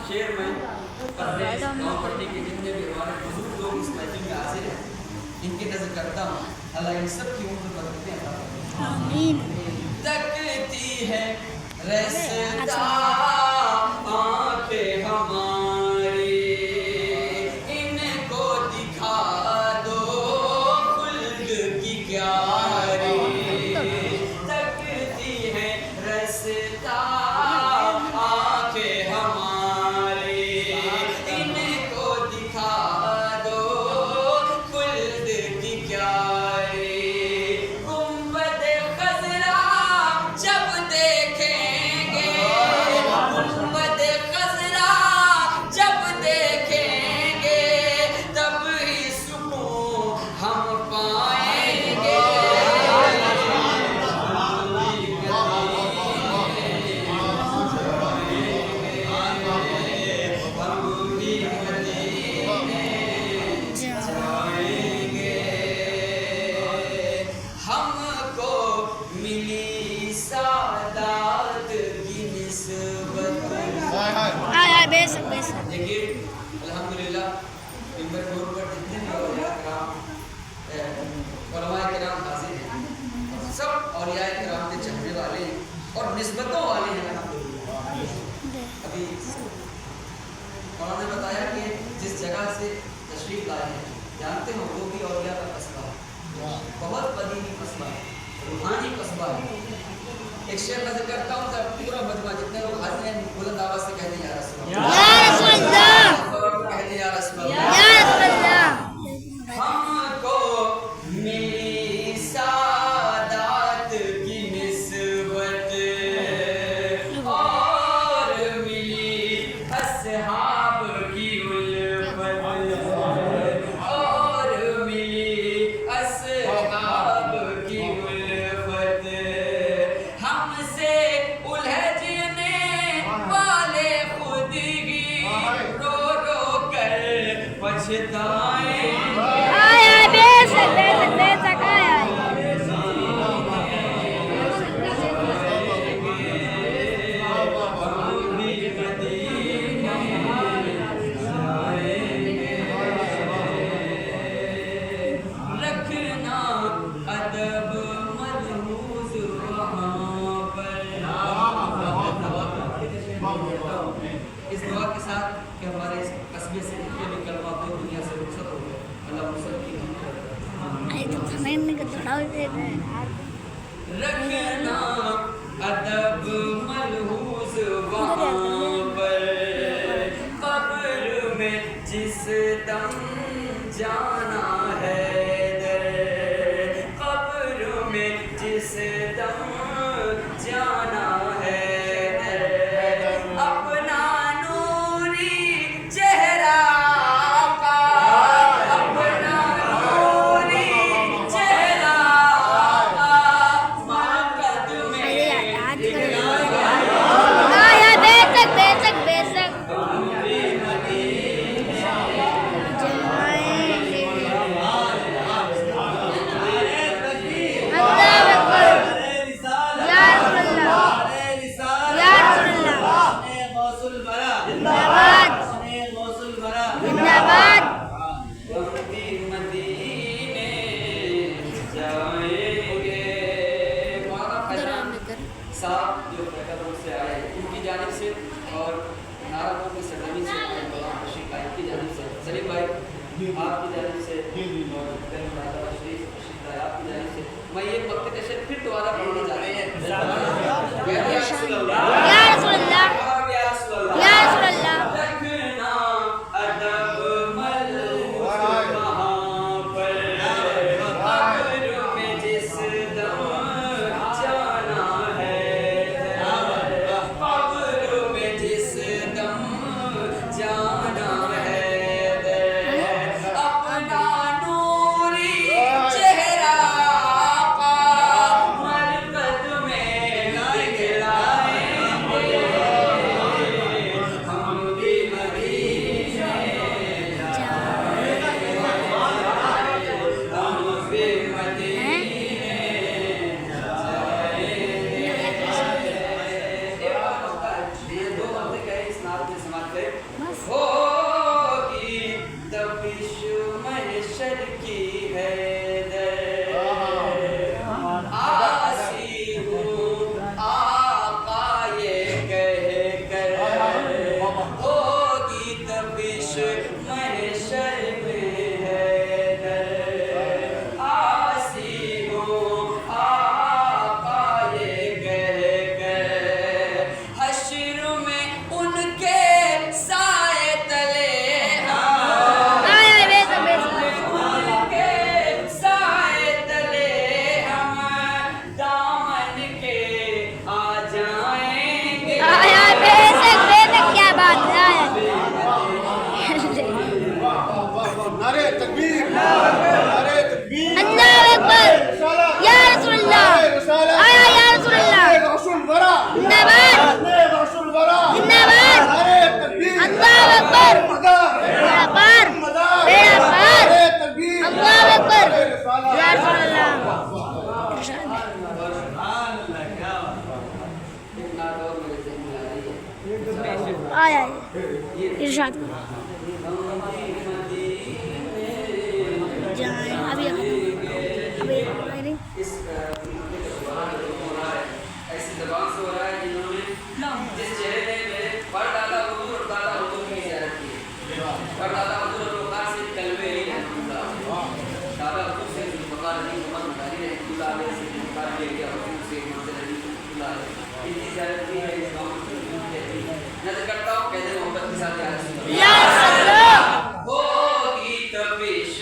शेर में अपने गाँव पट्टी के जितने भी हमारे बुजुर्ग लोग इस महफिल में हाजिर हैं, इनकी नजर करता हूँ, अल्लाह इन सब की उम्र बरकतें अता फरमाए। आमीन। तकती है रास्ता आंखें हमारी, इनको दिखा दो खुल्द की क्यारी। तकती है रास्ता आंखें हमारी, इनको दिखा दो खुल्द की क्यारी। गुंबद खज़रा जब देखेंगे, गुंबद खज़रा जब देखेंगे, तब ही सुकून हम पाएंगे। हमको मिली सादात की निस्बत। बेशक बेशक। देखिए अल्हम्दुलिल्लाह मिंबर के ऊपर जितने भी औलिया किराम उलमाए किराम हाजिर हैं, सब औलिया किराम के चाहने वाले और निस्बतों वाले हैं अल्हम्दुलिल्लाह। अभी उन्होंने बताया कि जिस जगह से तशरीफ लाए हैं, जानते हो वो भी औलिया का कस्बा है, बहुत कदीमी कस्बा है, रूहानी कस्बा है। एक शेर नजर करता हूँ जब पूरा मजमा जितने लोग हाजिर हैं बुलंद आवाज से कहते हैं या रसूल अल्लाह, कहते हैं या रसूल अल्लाह। हमको मिली सादात की निस्बत और मिली अस्हाब की उल्फत, और मिली अस्हाब की उल्फत। हमसे उलझने वाले खुद ही रो रो कर पछताएं। बेशक बेशक बेशक आया। रखना अदब मलहूज वहाँ पर। इस दुआ के साथ कि हमारे इस कस्बे से जितने भी कलमा को दुनिया से रुखसत हो गए, अल्लाह उन सब की रखना अदब मलहूज वहाँ पर, कब्र में जिस दम जाना है दर, कब्र में जिस दम जाना है दर, अपना नूरी चेहरा का, अपना नूरी चेहरा का मकद में आया। बेशक बेशक बेशक। साहब जो पैकरों से आए उनकी जानिब से और नारायणों की सरजमी से तशरीफ आए की जानिब से, सलीम भाई आपकी जानिब से और तशरीफ लाए आपकी जानिब से, मैं ये वक्त कशर फिर दोबारा पढ़ने जा रहे हैं। या रसूल अल्लाह, या रसूल अल्लाह, या रसूल अल्लाह, या रसूल अल्लाह। रखना अदब मलहूज वहाँ पर, कब्र में जिस दम जाना है दर, कब्र में जिस दम जाना है दर, अपना नूरी चेहरा का मरकत में गिराएंगे। आया इरशाद जाए अभी अभी इस ऐसी जबान से हो रहा है जिन्होंने जिस चेहरे ने मेरे परदादा हुजूर और दादा हुजूर की ज़ियारत की है। परदादा हुजूर और वक़ार से कलमे ही रहमतुल्लाह दादा हुजूर से वक़ार अली मोहम्मद मदानी रहमतुल्लाह अलैह से वक़ार ले गया हुजूर से मंज़िल अली रहमतुल्लाह अलैह इनकी ज़ियारत की है। इस गाँव में नज़र करता हूँ कहते मोहब्बत के साथ या रसूल अल्लाह होगी तपिश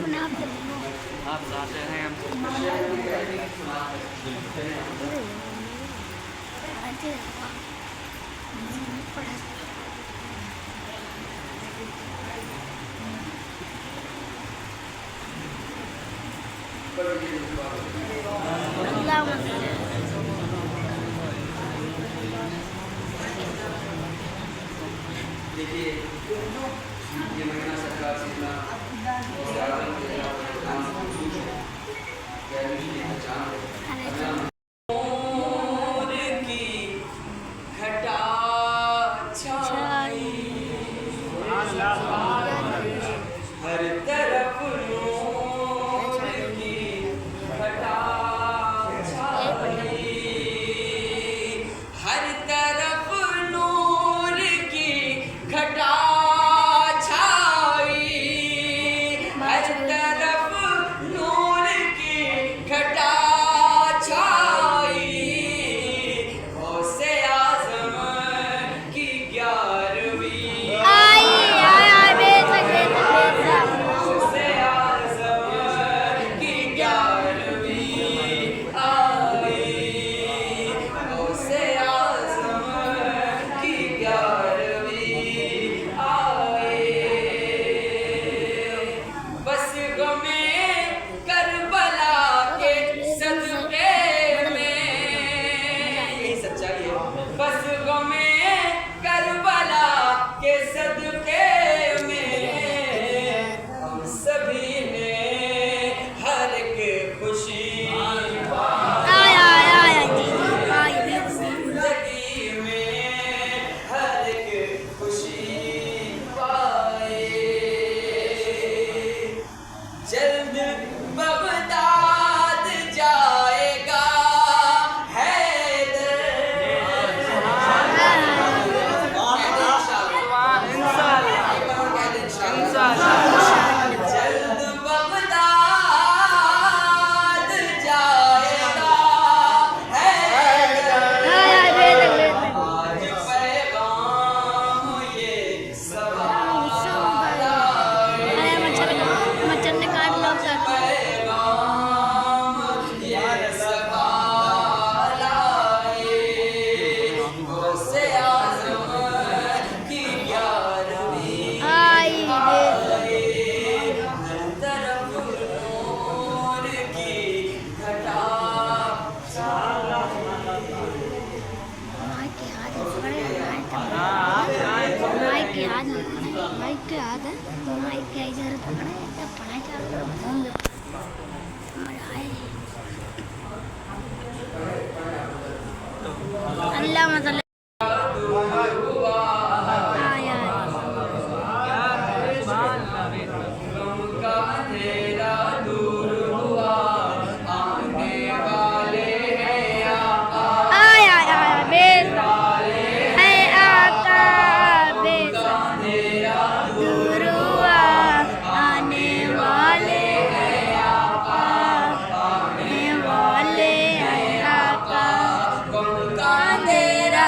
अपने आप से आप चाहते हैं देखिए ये महीना सरकार से इतना हर तरफ नूर की घटा छाई, हर तरफ नूर की घटा छाई, हर तरफ नूर की घटा छाई, गौसे आज़म की 11वीं गौसे आज़म की 11वीं आई, गौसे आज़म की 11वीं आई। बस गमे करबला के सदके में, यही सच्चाई है, बस गमे करबला के सदके में हम सभी ने हर एक खुशी जिंदगी में हर एक खुशी पाए। जल्द बगदाद जाएगा हैदर, जल्द बगदाद जाएगा हैदर, आज पैगाम ये सवाल आए, मच्छर ने काट लो पैगाम ये सवाल आए, गौसे आज़म की 11वीं आई, हर तरफ नूर की घटा अल्लाह मतलब दूर हुआ, गम का अंधेरा दूर हुआ, आने वाले हैं आका, अंधेरा दूर हुआ, आने वाले हैं आका, आने वाले हैं आका, गम का अंधेरा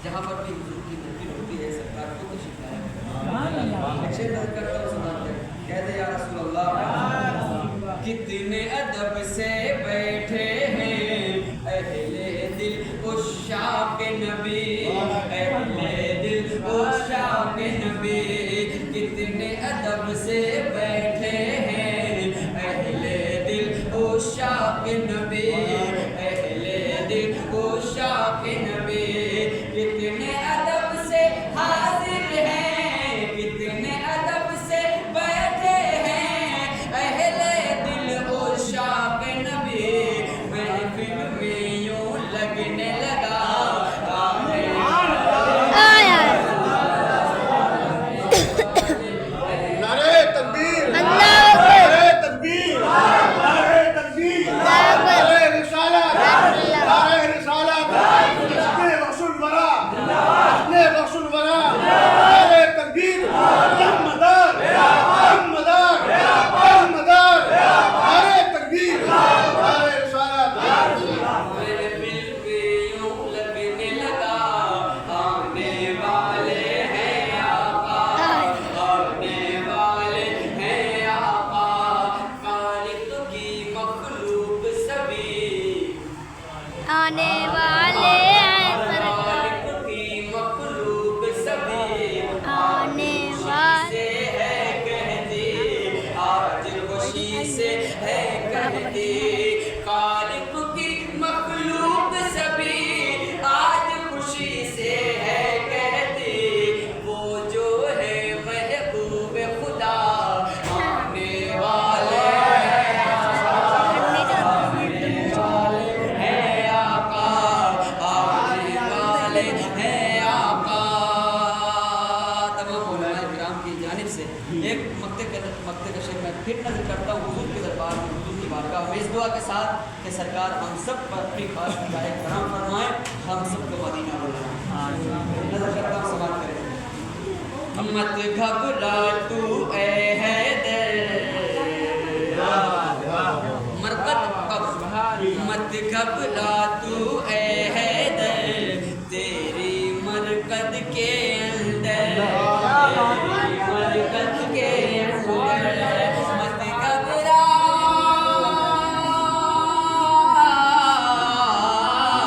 जहाँ पर भी हुजूर की मुमकिन होती है सरकार को तशरीफ लाया शेर नज़र करता हूँ सुनाते हैं कहते या रसूल अल्लाह कितने अदब से बैठे हैं अहले दिल उशाक नबी अहले दिल उशाक नबी कितने अदब से बैठे हैं अहले दिल उशाक नबी अहले दिल उशाक नबी कितने अदब से हाजिर हैं कितने अदब से बैठे हैं अहले दिल उशाक नबी महफिल में यूं लगने लगा नारे तकबीर नारे तकबीर नारे तकबीर नारे रिसालत नारे रिसालत अपने रसूल वरा अपने रसूल वरा नारे तकबीर अहमदार अहमदार अहमदार नारे तकबीर नारे रिसालत महफिल में यूं लगने लगा आने वाले हैं आका आने वाले हैं आका खालिक की मखलूक सभी आने वाले हैं सरकार खालिक की मखलूक सभी आने वाले से है कहती आज खुशी से है कहती खालिक की मखलूक सभी आज खुशी से है कहती वो जो है महबूब खुदा आने वाले हैं आका आने वाले हैं आका तमाम उलमाए किराम की जानिब से एक मक्ते का शेर मैं फिर नजर करता हूँ हुजूर के दरबार में हुजूर की बारगाह में इस दुआ के साथ कि सरकार हम सब पर अपनी खास हिदायत करम फरमाए हम सबको मदीना बुलाए नजर करता हूँ सवाल करें मत घबरा तू ए हैदर मत घबरा तू ए हैदर तेरी मरकद के अंदर तेरी मरकद के अंदर मत घबरा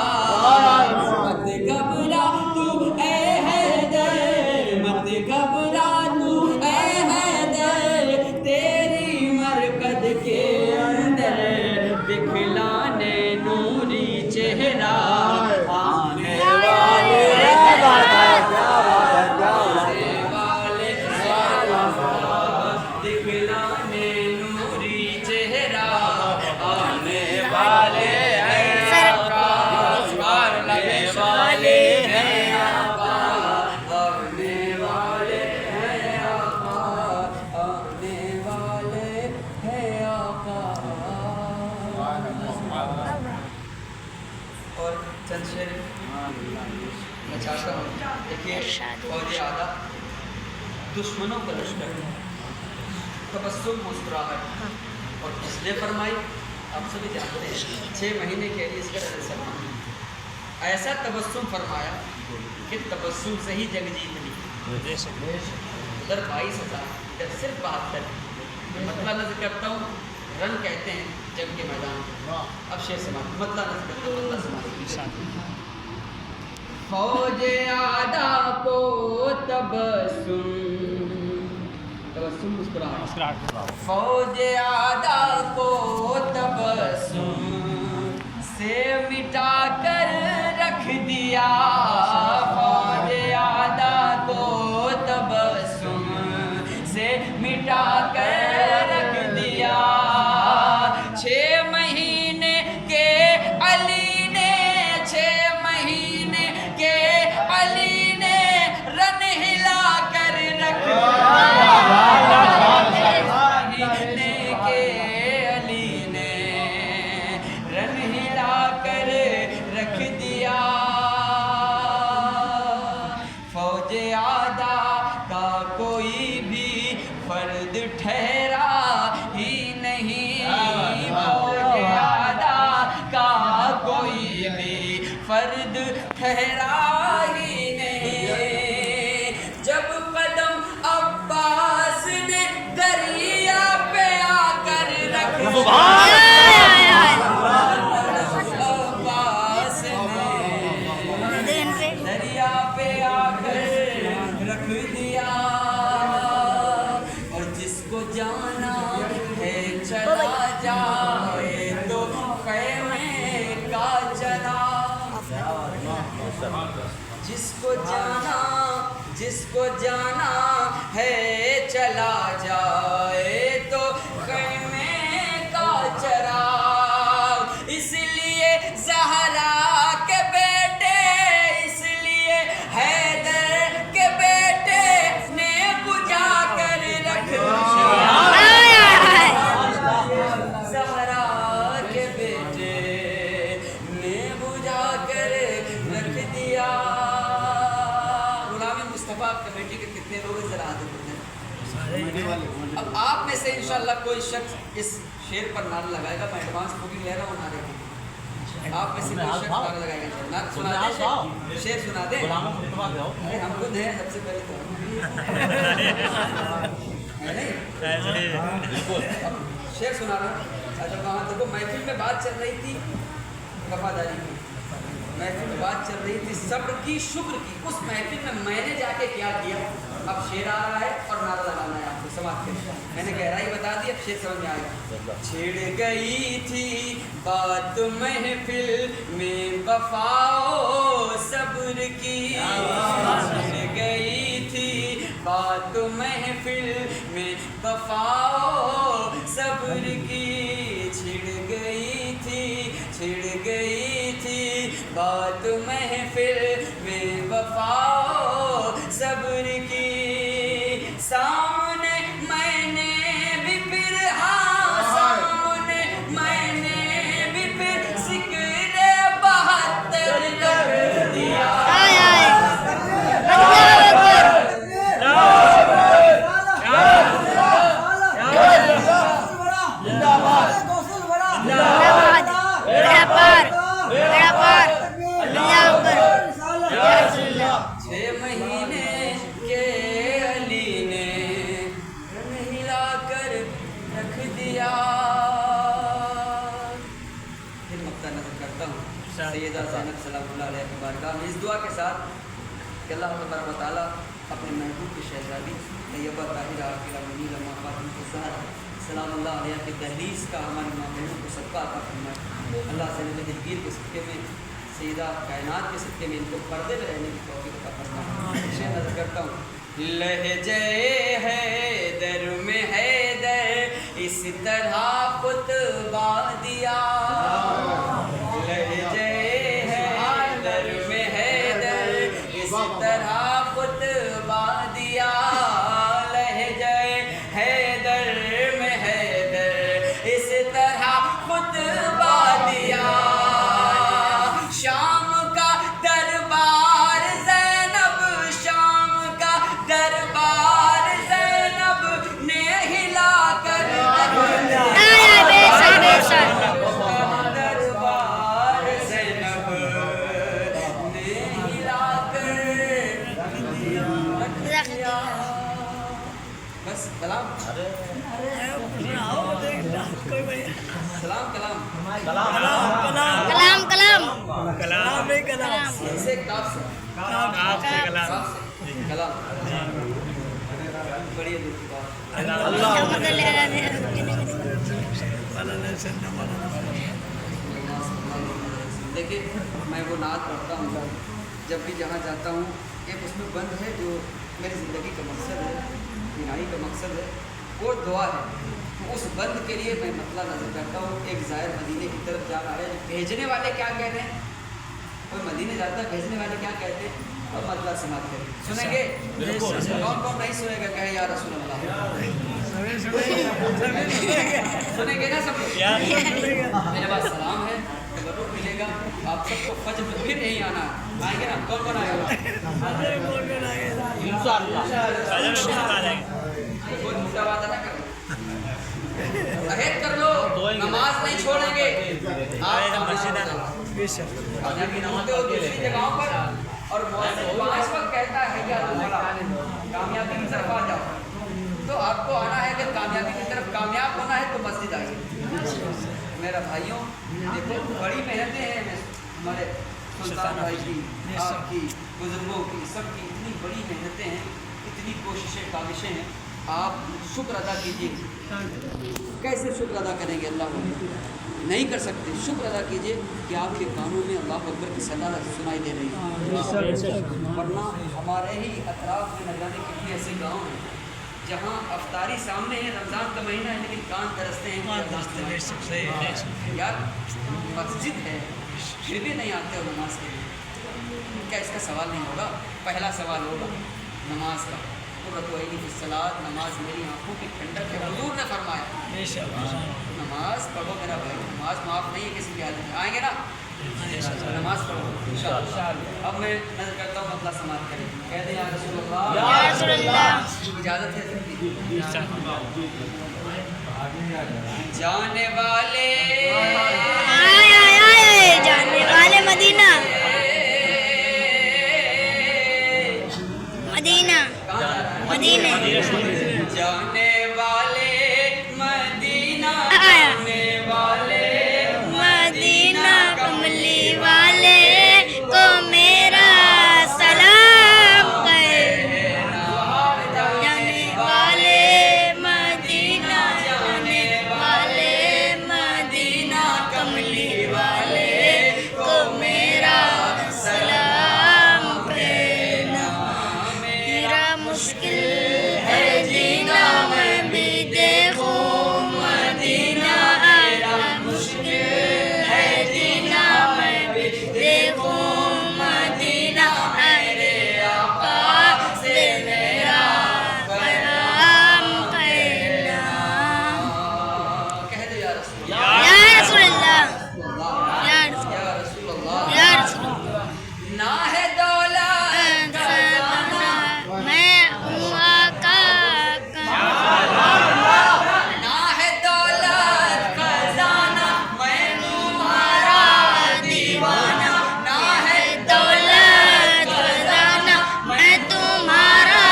मत घबरा तू ए हैदर मत घबरा तू ए हैदर तेरी मरकद के अंदर दिखलाने नूरी चेहरा आने वाले दिखलाने नूरी चेहरा आने वाले हैं आने वाले हैं आने वाले हैं आने वाले हैं आका और चंद शेर मैं चाहता हूँ देखिए और ये आधा दुश्मनों का लश्कर तबस्सुम मुस्कुराहट और इसलिए फरमाई आप सभी जानते हैं 6 महीने के लिए इसका सलमान ऐसा तबस्सुम फरमाया कि तबस्सुम से ही जंग जीत ली उधर 22,000 इधर सिर्फ 72 मतलब नजर करता हूँ रन कहते हैं जंग के मैदान अब शेर समाज मतलब नजर करता हूँ मतलब समाज फौज आदा को तबस्सुम मुस्कुराहट फौज आदा को तबस्सुम से मिटा कर रख दिया फौज आदा को तबस्सुम से मिटा कर रख दिया 6 महीने के अली ने 6 महीने के अली ने रन हिला कर रख महीने के अली ने रन हिला कर रख दिया जिसको जाना है चला जाए तो खैमे का चराग, इसलिए ज़हरा के बेटे, इसलिए हैदर के बेटे ने बुझा कर रख ज़हरा के बेटे ने बुझा कर रख दिया। गुलाम मुस्तफ़ा कमेटी के कितने लोग जरा हाथ उठाएं। अब आप में से इंशाल्लाह कोई शख्स इस शेर पर नारा लगाएगा। मैं एडवांस बुकिंग ले रहा हूँ नारे की। आप में से कोई शख्स नारा लगाएगा। नारा सुना दे, शेर सुना दे। अरे हम खुद हैं सबसे पहले तो शेर सुना रहा। अच्छा वहाँ देखो महफिल में बात चल रही थी वफादारी की, महफिल में बात चल रही थी सब्र की, शुक्र की। उस महफिल में मैंने जाके क्या किया। अब शेर आ रहा है और नारा लगाना है आपको। समाप्त करें, मैंने गहराई बता दी, अब शेर समझ में आएगा। छिड़ गई थी बात महफिल में वफाओ सब्र की, छिड़ गई थी बात महफिल में वफाओ सब्र की, छिड़ गई थी बात महफिल में वफाओ सब्र की। सामने मैंने भी फिर, हाँ सामने मैंने भी फिर सिक्रे 72 रख दिया। सैयदा ज़ैनब सलामुल्लाह अलैहा की बारगाह में इस दुआ के साथ कि अल्लाह तबारक व तआला अपने महबूब की शहज़ादी तैयबा ताहिरा आकिरा मुनीरा फ़ातिमा ज़हरा सलामुल्लाह अलैहा की दहलीज़ का हमारी माँ बहनों को सदका अता फरमाए। अल्लाह ज़ैनब दिलगीर के सिक्के में, सैयदा कायनात के सिक्के में इनको पर्दे में रहने की तौफ़ीक़ अता फरमाए। शेर नज़र करता हूँ। लहजे हैदर में हैदर इस तरह खुतबा दिया, लहजे हैदर में हैदर इस तरह खुतबा दिया, लहजे हैदर में हैदर इस तरह खुतबा दिया। शाम का दरबार ज़ैनब, शाम का दरबार ज़ैनब ने हिला कर बस कलाम सलाम कलाम कलाम कलाम कलाम कलाम से काफ से काफ से कलाम कलाम बड़ी दूर की बात। देखिए मैं वो नात पढ़ता हूँ जब भी जहाँ जाता हूँ। एक उसमें बंद है जो मेरी ज़िंदगी का मकसद है, बिनाई का मकसद है, वो दुआ है। तो उस बंद के लिए मैं मतला नजर करता हूँ। एक ज़ायर मदीने की तरफ जा रहा है, भेजने वाले क्या कहते हैं, कोई मदीने जाता है, भेजने वाले क्या कहते हैं, और मतला समाप्त करें। सुनेंगे? कौन कौन नहीं सुनेगा? कहे या रसूल अल्लाह। सुनेंगे ना सब लोग? मेरे पास सलाम है, तबरुक मिलेगा। आप सबको फजर में फिर नहीं आना, आएंगे ना? कौन कौन आएगा? कोई मुद्दा वादा ना करें, अहद कर लो, नमाज नहीं छोड़ेंगे। कामयाबी होते हो दूसरी जगहों पर, और पाँच वक्त कहता है कि कामयाबी की तरफ आ जाओ। तो आपको आना है कि कामयाबी की तरफ कामयाब होना है तो मस्जिद आइए। मेरा भाइयों देखो बड़ी मेहनतें हैं हमारे सुल्तान भाई की, आपकी, बुजुर्गों की, सबकी इतनी बड़ी मेहनतें हैं, इतनी कोशिशें काविशें हैं। आप शुक्र अदा कीजिए। कैसे शुक्र अदा करेंगे अल्लाह को? नहीं कर सकते। शुक्र अदा कीजिए कि आपके कानों में अल्लाह अकबर की सदा सुनाई दे रही है। वरना हमारे ही अतराफ में न जाने कितने ऐसे गाँव हैं जहाँ अफ्तारी सामने है, रमज़ान का महीना है, लेकिन कान तरसते हैं। यार मस्जिद है फिर भी नहीं आते हो नमाज के लिए। क्या इसका सवाल नहीं होगा? पहला सवाल होगा नमाज का। सलात, नमाज मेरी आंखों की ठंडक है। हुजूर ने फरमाया नमाज पढ़ो मेरा भाई, नमाज माफ़ नहीं है किसी भी हालत में। आएंगे ना? नमाज पढ़ो इंशाअल्लाह। अब मैं नज़र करता हूँ अपना समाप्त करें। कह दें या रसूलल्लाह। इजाज़त है जाने वाले जाने वाले मदीना मदीना मदीने जाने वाले मदीना, जाने वाले मदीना कमली वाले को मेरा सलाम कहना। जाने वाले मदीना, जाने वाले मदीना कमली वाले को मेरा सलाम कहना। मेरा मुश्किल है जीना, मैं भी देखूं मदीना। मेरा मुश्किल है जीना, मैं भी देखूं मदीना। मेरे आका से मेरा सलाम कहना। कह दे या रसूल या रसूलल्लाह, या रसूलल्लाह। या रसूलल्लाह। ना है दौलत मैं हूँ आका का। ना है दौलत खजाना, मैं तुम्हारा दीवाना। ना है दौलत खजाना मैं तुम्हारा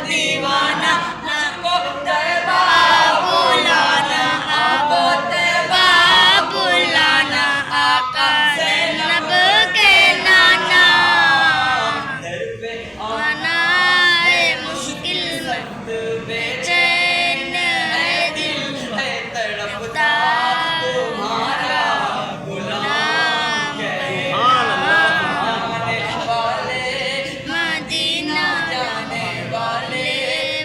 दीवाना। मुझको तैबा बुलाना आपको तैबा बुलाना, आका ज़ैनब के नाना। दर पे आना है मुश्किल में बेचैन है दिल, है तड़पता तुम्हारा गुलाम जाने वाले मदीना, जाने वाले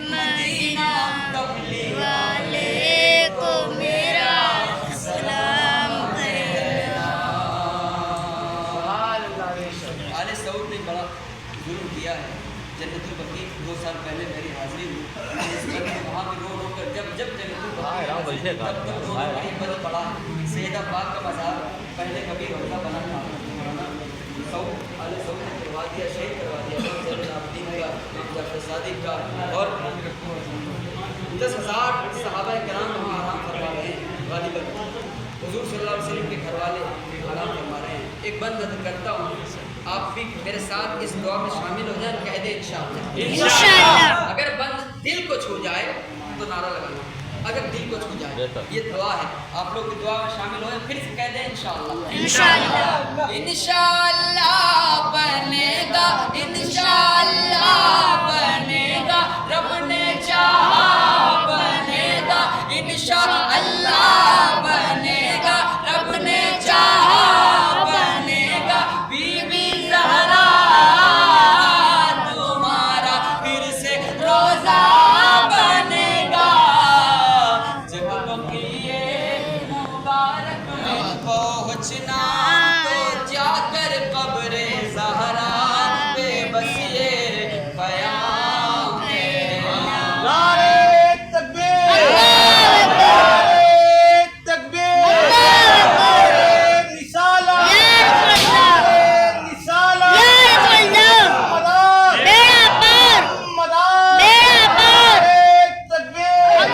मदीना कमली वाले को मेरा सलाम कहना। आले सऊद ने बड़ा जुल्म किया है। जन्नतुल बकी 2 साल पहले मेरी हाजिरी हुई। इस वक्त वहाँ भी रो रो कर जब जन्नतुल बकी बदल पड़ा। सैयदा पाक का बाजार पहले कभी रोजा बना था। सऊद आले सऊद ने करवा दिया, शहीद करवा दिया जाफर सादिक का। और 10,000 सहाबा किराम वहाँ आराम फरमा रहे हैं। गालिबन हुजूर सल्लल्लाहु अलैहि वसल्लम के घर वाले आराम फरमा रहे हैं। एक बंद नज़र करता हूँ, आप भी मेरे साथ इस दुआ में शामिल हो जाए। कह दे इंशाअल्लाह। इंशाअल्लाह। अगर बंद दिल को छू जाए तो नारा लगाना। अगर दिल को छू जाए, ये दुआ है। आप लोग की दुआ में शामिल हो, फिर से कह दें इंशाअल्लाह। इंशाअल्लाह। इंशाअल्लाह बनेगा, इंशाअल्लाह बनेगा, रब ने चाहा बनेगा। इंशाअल्लाह बनेगा, रब ने चाहा बनेगा। बीबी ज़हरा तुम्हारा फिर से रोजा बनेगा। जब बक़िए मुबारक में पहुँचना तो जाकर कब्रे ज़हरा पे बस ये क़याम कहना। नारे तकबीर, नारे तकबीर, नारे रिसाला, नारे रिसाला, मदार, मदार, नारे तकबीर,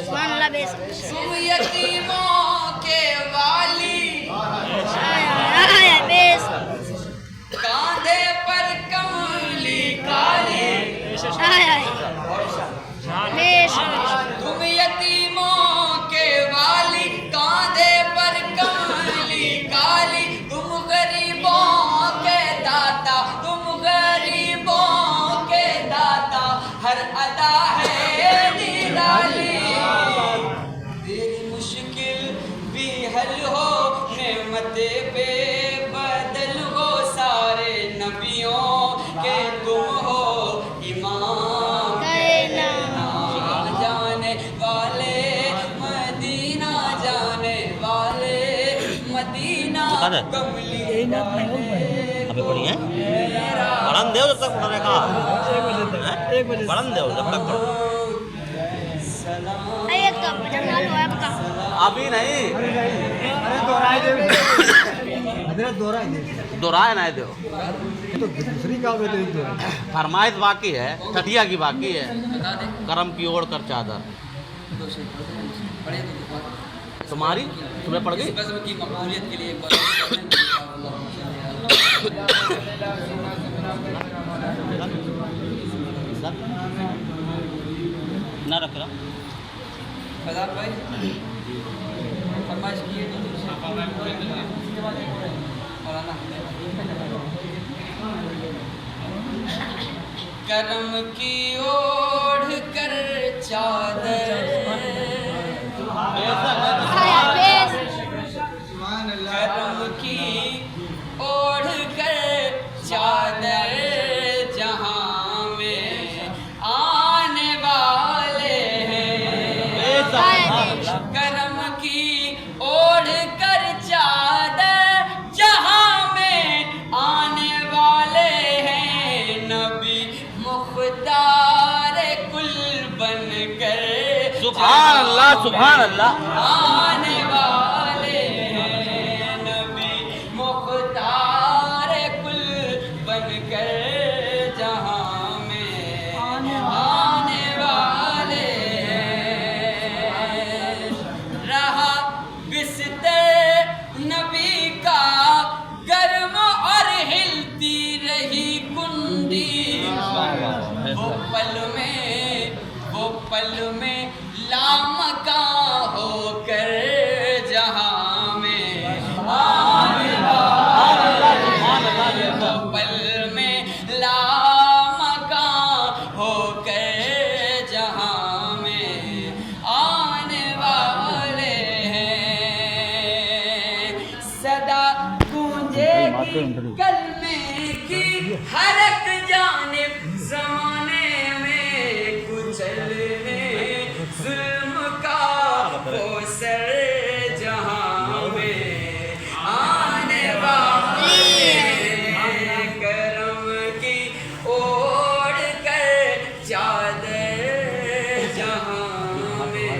सुभान अल्लाह बेशक। तुम यतीमों के वाली, आया बेशक। कांधे पर कमली काली। आया बेशक। तुम यतीमों के वाली, कांधे पर कमली काली। तुम गरीबों के दाता, तुम गरीबों के दाता। हर अदा है अभी पढ़ी है पढ़न दो जब तक पढ़ने का पढ़न दो जब तक पढ़ो एक तो भजन वालों है आपका अभी नहीं हजरत दोहराए ना दो तो दूसरी काम है तो एक दोहराए फरमाइश बाकी है टटिया की बाकी है बता दे करम की ओर कर चादर दो शेर पढ़े तो बहुत तुम्हारी तुम्हें पढ़ इस गई बज़्म की मकबूलियत के लिए एक बार ना रख रहा फैजान भाई फरमाइश किए मौलाना करम की ओढ़ कर चादर करम की ओढ़ कर चादर जहाँ में आने वाले हैं करम की ओढ़ कर चादर जहाँ में आने वाले हैं नबी मुख्तार कुल बन कर सुभान अल्लाह सुभान अल्लाह आने वाले हैं नबी मुख्तार कुल बन कर जहाँ में आने वाले हैं रहा बिस्तर नबी का गर्म और हिलती रही कुंडी वो पल में लामका होकर जहाँ में आने वाले वो पल में लामका होकर जहाँ में आने वाले हैं सदा गूंजेगी कलमे की हर एक जानिब ज़माने में कुचलने जुल्म का वो सर जहाँ में आने वाले हैं करम की ओढ़ कर चादर जहाँ में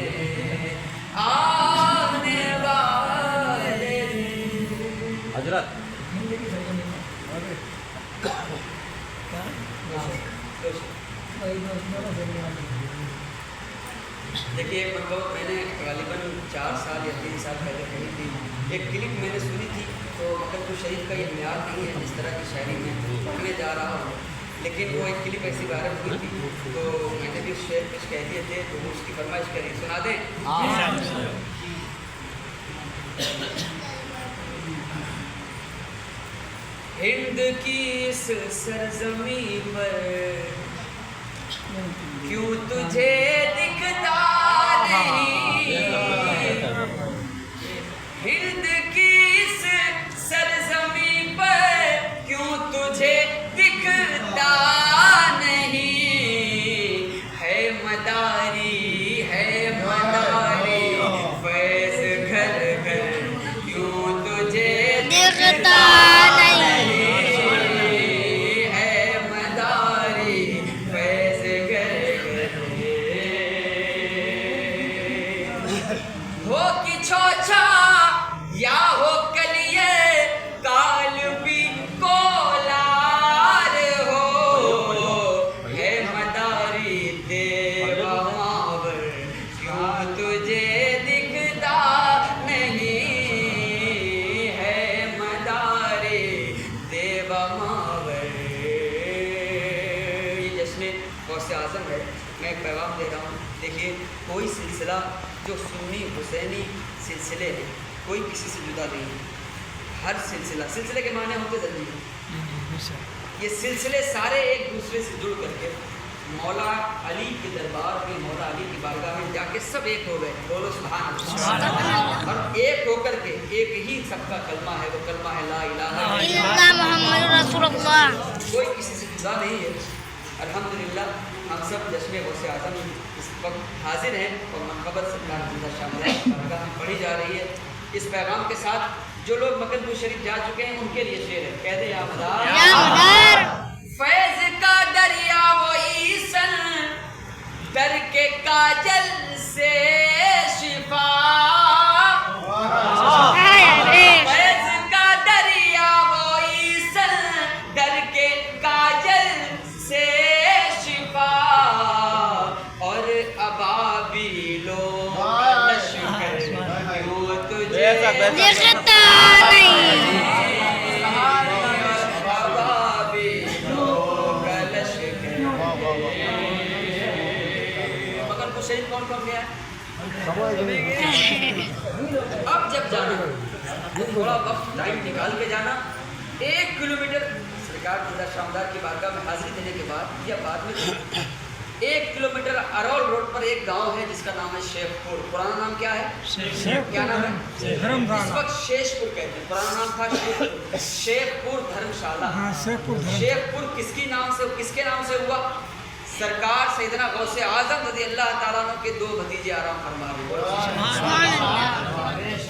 आने वाले हजरत देखिए एक मतलब मैंने गालिबन 4 साल या 3 साल पहले कही थी एक क्लिप मैंने सुनी थी तो मतलब शरीफ का ये म्यार नहीं है जिस तरह की शायरी में पढ़ने जा रहा हूँ लेकिन वो एक क्लिप ऐसी वायरल हुई थी तो मैंने भी शेर कुछ कह दिए थे तो उसकी फरमाइश करी सुना दें हिंद की इस सरजमी पर क्यों तुझे दिखता नहीं हिंद की इस सरजमी पर क्यों तुझे दिखता नहीं है मदारी फैज़ घर घर क्यों तुझे दिखता हो कि छोछा या हो कलिए काल भी कोलार हो है मदारी देवा मावर क्यों तुझे दिखता नहीं है मदारी देवा मावर ये जश्न गौसे आज़म है मैं एक पैगाम दे रहा हूँ देखिए कोई सिलसिला जो सुन्नी हुसैनी सिलसिले हैं कोई किसी से जुदा नहीं है हर सिलसिले के माने होते जल्दी ये सिलसिले सारे एक दूसरे से जुड़ करके मौला अली के दरबार में मौला अली की बारगाह में जाके सब एक हो गए बोलो सुभान अल्लाह और एक होकर के एक ही सबका कलमा है वो कलमा है ला इलाहा इल्लल्लाह मुहम्मद रसूलुल्लाह कोई किसी से जुदा नहीं है अल्हम्दुलिल्लाह हम सब जश्न गौसे आज़म इस वक्त हाजिर हैं और मनक़बत सरकार जिंदा शामिल है बारगाह में पढ़ी जा रही है इस पैगाम के साथ जो लोग मकदूम शरीफ जा चुके हैं उनके लिए शेर है। कह दे या मदार या मदार फैज का दरिया वो ईसन दर के काजल से शिफा फैज का दरिया वो ईसन दर के काजल से शिफा और अबाबिलो लश्कर वो तुझे देखता नहीं कौन कौन गया? अब जब जाना थोड़ा वक्त टाइम निकाल के जाना। 1 किलोमीटर सरकार खुदा शामदार की बारगाह में हाजिरी देने के बाद या बाद में 1 किलोमीटर अरौल रोड पर एक गांव है जिसका नाम है शेखपुर। पुराना नाम क्या है? क्या नाम है? इस वक्त शेषपुर कहते हैं, पुराना नाम था शेखपुर धर्मशाला। शेखपुर किसके नाम से हुआ? सरकार सैयदना गौसे आजम रज़ी अल्लाह ताला अन्हु के 2 भतीजे आराम फरमा रहे।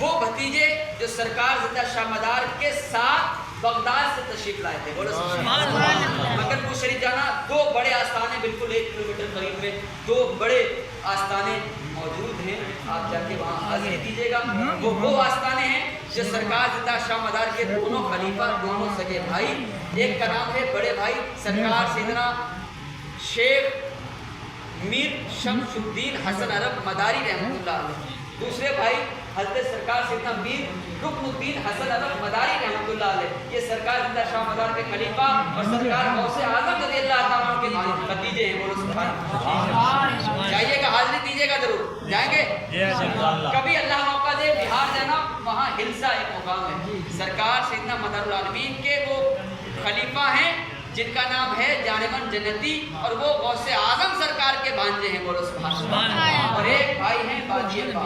वो भतीजे जो सरकार जिंदा शाह मदार के साथ बगदाद से तशरीफ लाए थे। बोलो मकदूम शरीफ जाना 2 बड़े आस्थाने बिल्कुल 1 किलोमीटर करीब में 2 बड़े आस्थाने मौजूद हैं। आप जाके वहाँ हाजिरी दीजिएगा। वो आस्थाने हैं जो सरकार जिंदा शाह मदार के दोनों खलीफा, दोनों सगे भाई, एक का नाम है बड़े भाई सरकार सैयदना शेख मीर शमसुद्दीन हसन अरब मदारी रहमतुल्लाह अलैह, दूसरे भाई हज़रत सरकार सैयदना मीर रुकनुद्दीन हसन अरब मदारी रहमतुल्लाह अलैह। ये सरकार जिंदा शाह मदार के खलीफा और सरकार गौसे आजम रज़ी अल्लाह ताला के भतीजे हैं। बोलो सुभान अल्लाह। जाइएगा, हाजिरी दीजिएगा, जरूर जाएंगे। कभी अल्लाह मौका दे बिहार जाना, वहाँ हिल्सा एक मुकाम है। सरकार सैयदना मदरुल आलमीन के वो खलीफा हैं जिनका नाम है जानेमन जन्नती और वो गौसे आजम सरकार के भांजे हैं। बोलो सुभान अल्लाह। और एक भाई हैं बाजियपा।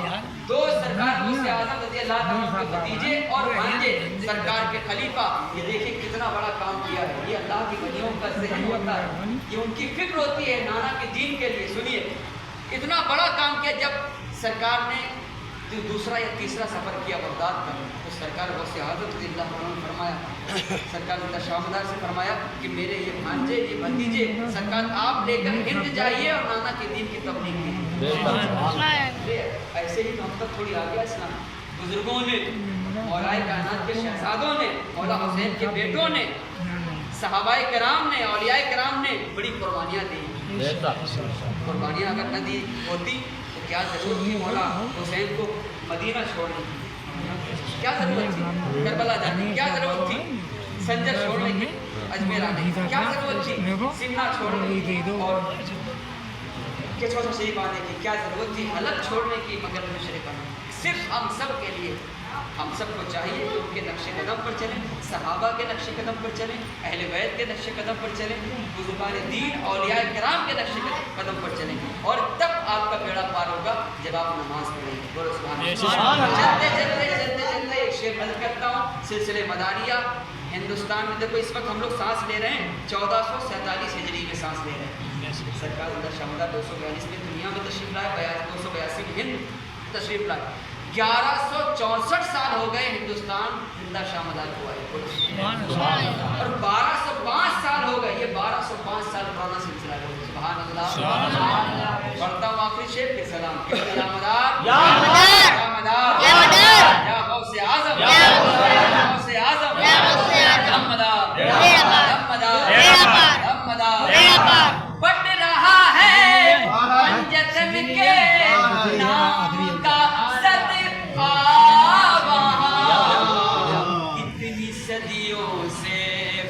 2 सरकार गौसे आजम रज़ी अल्लाह ताला के भतीजे और भांजे सरकार के खलीफा। ये देखिए कितना बड़ा काम किया है। ये अल्लाह की वलियों का ज़हन होता है, ये उनकी फिक्र होती है नाना के दीन के लिए। सुनिए इतना बड़ा काम किया। जब सरकार ने दूसरा या तीसरा सफ़र किया बगदाद का, तो सरकार गौसे आजम रज़ी अल्लाह ताला ने फरमाया, सरकार ने शाह मदार से फरमाया कि मेरे ये भांजे ये भतीजे सरकार आप लेकर हिंद जाइए और नाना के दीन की तबलीग कीजिए। ऐसे ही हम तक थोड़ी आ गया इस्लाम। बुजुर्गों ने, मौलाए कायनात के शहजादों ने, मौला हुसैन के बेटों ने, सहाबाए कराम ने, औलियाए कराम ने बड़ी कुर्बानियाँ दी। कुर्बानियाँ अगर न दी होती तो क्या जरूरत थी मौला हुसैन को मदीना छोड़ने की? क्या जरूरत थी करबला जाने की? क्या जरूरत थी संजर छोड़ने की, अजमेर आने की? क्या जरूरत थी सिन्ना छोड़ने की और केचौसा शरीफ आने की? क्या जरूरत थी हलक छोड़ने की, मकदूम शरीफ आने की? सिर्फ हम सब के लिए, हम सबको चाहिए कि उनके नक्शे कदम पर चलें, सहाबा के नक्शे कदम पर चलें, अहले बैत के नक्शे कदम पर चलें, बुजुर्गान दीन औलियाए किराम के नक्शे कदम पर चलें। और तब आपका बेड़ा पार होगा जब आप नमाज पढ़ेंगे। बोलो सुभान अल्लाह। चलते चलते एक शेर नज़र करता हूँ। सिलसिले मदारिया हिंदुस्तान में देखो इस वक्त हम लोग सांस ले रहे हैं 1447 हिजरी में सांस ले रहे हैं। सरकार शामदार 242 में दुनिया में तशरीफ लाए, 282 में हिंद तशरीफ लाए। 1164 साल हो गए हिंदुस्तान जिंदा शामदार को आए। और 1205 साल हो गए, ये 1205 साल पुराना सिलसिला है। सुभान अल्लाह। पढ़ता हूँ आखिरी शेर फिर सलाम। या मदार या मदार या मदार या गौसे आज़म या गौसे आज़म या गौसे आज़म मदार या मदार या मदार बढ़ रहा है पंजतन के नाम का सदका वहाँ इतनी सदियों से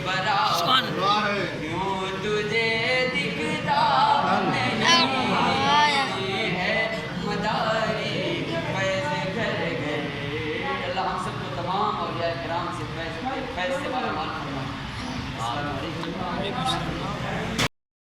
बरा क्यों तुझे दिखता नहीं है मदारी फैज़ घर घर। अल्लाह हम सबको तमाम औलिया किराम से फैज़ से मालामाल फरमाए। अस्सलाम वालेकुम।